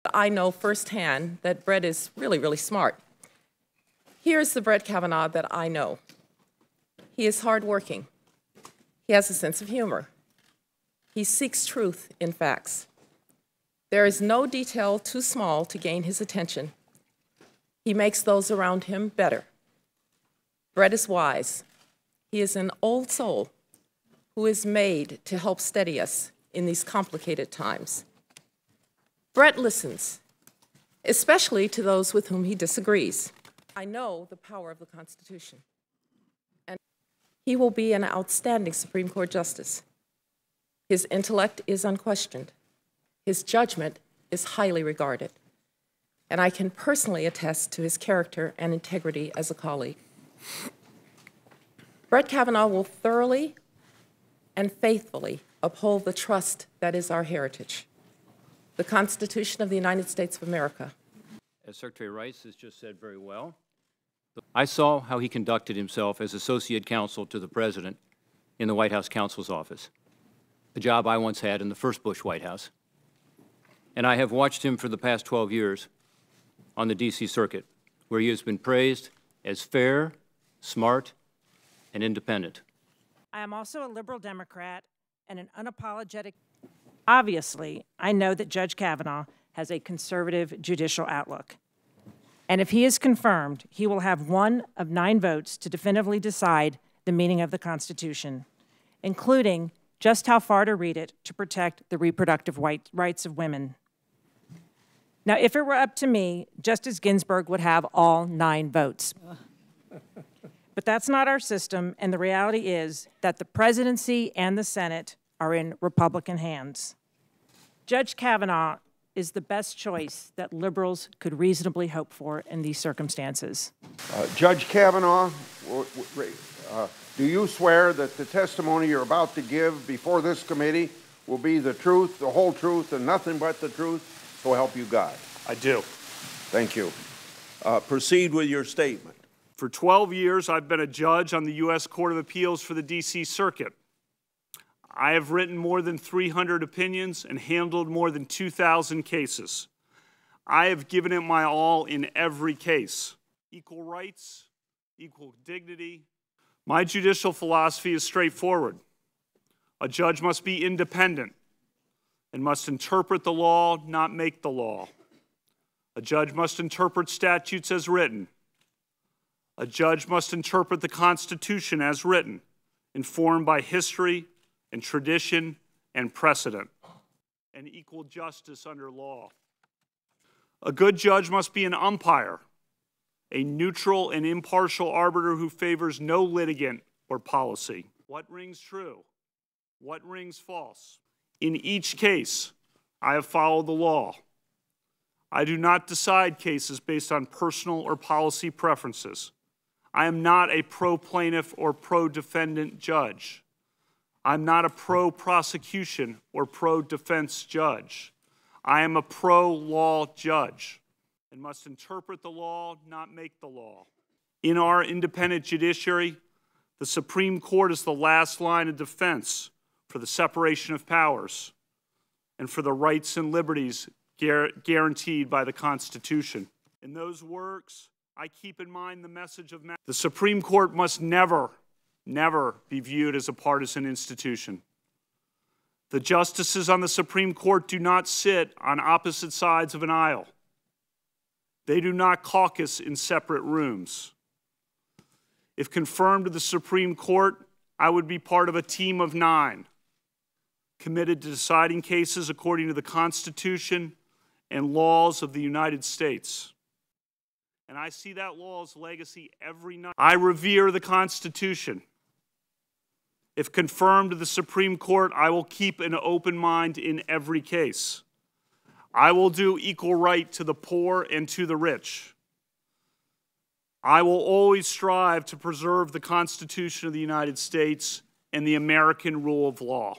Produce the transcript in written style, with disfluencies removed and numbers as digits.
I know firsthand that Brett is really, really smart. Here's the Brett Kavanaugh that I know. He is hardworking. He has a sense of humor. He seeks truth in facts. There is no detail too small to gain his attention. He makes those around him better. Brett is wise. He is an old soul who is made to help steady us in these complicated times. Brett listens, especially to those with whom he disagrees. I know the power of the Constitution, and he will be an outstanding Supreme Court justice. His intellect is unquestioned. His judgment is highly regarded, and I can personally attest to his character and integrity as a colleague. Brett Kavanaugh will thoroughly and faithfully uphold the trust that is our heritage, the Constitution of the United States of America. As Secretary Rice has just said very well, I saw how he conducted himself as Associate Counsel to the President in the White House counsel's office, a job I once had in the first Bush White House. And I have watched him for the past 12 years on the D.C. Circuit, where he has been praised as fair, smart, and independent. I am also a liberal Democrat and an unapologetic. Obviously, I know that Judge Kavanaugh has a conservative judicial outlook. And if he is confirmed, he will have 1 of 9 votes to definitively decide the meaning of the Constitution, including just how far to read it to protect the reproductive rights of women. Now, if it were up to me, Justice Ginsburg would have all 9 votes. But that's not our system, and the reality is that the presidency and the Senate are in Republican hands. Judge Kavanaugh is the best choice that liberals could reasonably hope for in these circumstances. Judge Kavanaugh, do you swear that the testimony you're about to give before this committee will be the truth, the whole truth, and nothing but the truth? So help you God. I do. Thank you. Proceed with your statement. For 12 years, I've been a judge on the U.S. Court of Appeals for the D.C. Circuit. I have written more than 300 opinions and handled more than 2,000 cases. I have given it my all in every case. Equal rights, equal dignity. My judicial philosophy is straightforward. A judge must be independent and must interpret the law, not make the law. A judge must interpret statutes as written. A judge must interpret the Constitution as written, informed by history and tradition and precedent, and equal justice under law. A good judge must be an umpire, a neutral and impartial arbiter who favors no litigant or policy. What rings true? What rings false? In each case, I have followed the law. I do not decide cases based on personal or policy preferences. I am not a pro-plaintiff or pro-defendant judge. I'm not a pro-prosecution or pro-defense judge. I am a pro-law judge and must interpret the law, not make the law. In our independent judiciary, the Supreme Court is the last line of defense for the separation of powers and for the rights and liberties guaranteed by the Constitution. In those works, I keep in mind the message of the Supreme Court must never be viewed as a partisan institution. The justices on the Supreme Court do not sit on opposite sides of an aisle. They do not caucus in separate rooms. If confirmed to the Supreme Court, I would be part of a team of 9, committed to deciding cases according to the Constitution and laws of the United States. And I see that law's legacy every night. I revere the Constitution. If confirmed to the Supreme Court, I will keep an open mind in every case. I will do equal right to the poor and to the rich. I will always strive to preserve the Constitution of the United States and the American rule of law.